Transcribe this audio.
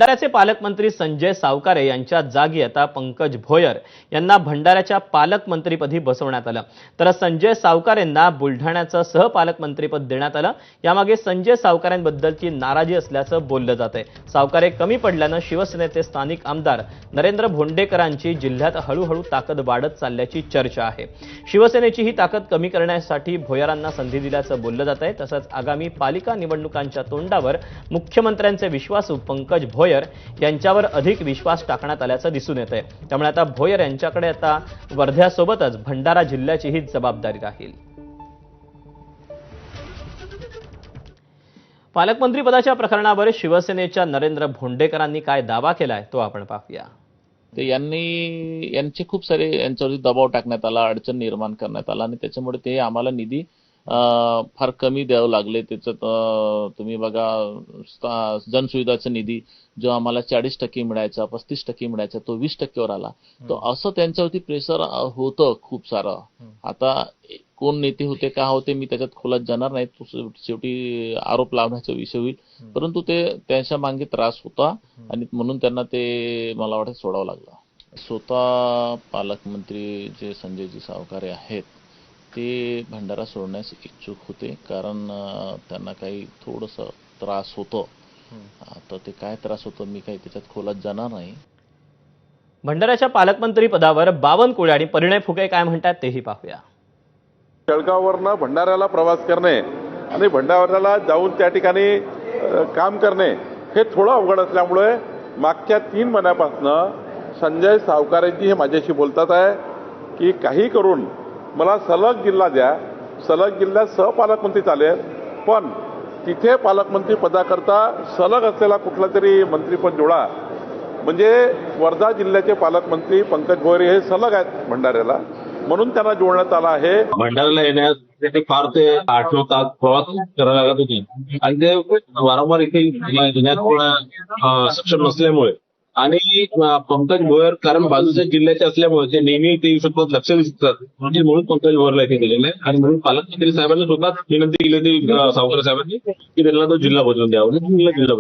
भंडाऱ्याचे पालकमंत्री संजय सावकारे यांच्या जागी आता पंकज भोयर यांना भंडाऱ्याच्या पालकमंत्रीपदी बसवण्यात आलं। तर संजय सावकारेंना बुलढाण्याचं सहपालकमंत्रीपद देण्यात आलं। यामागे संजय सावकारेंबद्दलची नाराजी असल्याचं बोललं जातंय। सावकारे कमी पडल्यानं शिवसेनेचे स्थानिक आमदार नरेंद्र भोंडेकरांची जिल्ह्यात हळूहळू ताकद वाढत चालल्याची चर्चा आहे। शिवसेनेची ही ताकद कमी करण्यासाठी भोयरांना संधी दिल्याचं बोललं जातंय। तसंच आगामी पालिका निवडणुकांच्या तोंडावर मुख्यमंत्र्यांचे विश्वासू पंकज भोयर यांच्यावर अधिक विश्वास टाकण्यात आल्याचं दिसून येतंय। त्यामुळे आता भोयर यांच्याकडे आता वर्ध्यासोबतच भंडारा जिल्ह्याचीही जबाबदारी राहील। पालकमंत्री पदाच्या प्रकरणावर शिवसेनेच्या नरेंद्र भोंडेकरांनी काय दावा केलाय तो आपण पाहूया। ते यांचे खूप सारे यांच्यावरती दबाव टाकण्यात आला, अडचण निर्माण करण्यात आला आणि त्याच्यामुळे ते आम्हाला निधी फार कमी द्यावं लागले। त्याच्यात तुम्ही बघा जनसुविधाचा निधी जो आम्हाला 40% मिळायचा, 35% मिळायचा, तो 20%वर आला। तो असं त्यांच्यावरती प्रेशर होतं खूप सारं। आता कोण नेते होते का होते मी त्याच्यात खोलात जाणार नाही, शेवटी आरोप लावण्याचा विषय होईल, परंतु ते त्यांच्या मागे त्रास होता आणि म्हणून त्यांना ते मला वाटतं सोडावं लागलं। स्वतः पालकमंत्री जे संजयजी सावकारे आहेत ते भंडारा सोडण्यास इच्छुक होते, कारण त्यांना काही थोडंसं त्रास होतो। आता ते काय त्रास होतो मी काही त्याच्यात खोलात जाणार नाही। भंडाऱ्याच्या पालकमंत्री पदावर बावनकुळे आणि परिणय फुके काय म्हणतात तेही पाहूया। जळगाववरनं भंडाऱ्याला प्रवास करणे आणि भंडाऱ्याला जाऊन त्या ठिकाणी काम करणे हे थोडं अवघड असल्यामुळे मागच्या 3 महिन्यापासून संजय सावकारेजी हे माझ्याशी बोलतात आहे की काही करून मला सलग जिल्हा द्या, सलग जिल्ह्यात सहपालकमंत्री चालेल, पण तिथे पालकमंत्री पदाकरता सलग असलेला कुठला तरी मंत्रीपद जोडा। म्हणजे वर्धा जिल्ह्याचे पालकमंत्री पंकज भोयर हे सलग आहेत भंडाऱ्याला, म्हणून त्यांना जोडण्यात आला आहे। भंडाऱ्याला येण्यासाठी फार ते 8-9 तास प्रवास करायला लागत होते आणि ते वारंवार इथे येण्यात सक्षम नसल्यामुळे आणि पंकज भोयर कारण बाजूच्या जिल्ह्याचे असल्यामुळे ते नेहमी ते शकतात लक्ष देतात, म्हणजे म्हणून पंकज भोयरला इथे गेलेले आहे। आणि म्हणून पालकमंत्री साहेबांनी स्वतः विनंती केली होती सावकारे साहेबांनी की त्यांना तो जिल्हा बदलून द्यावा, जिल्हा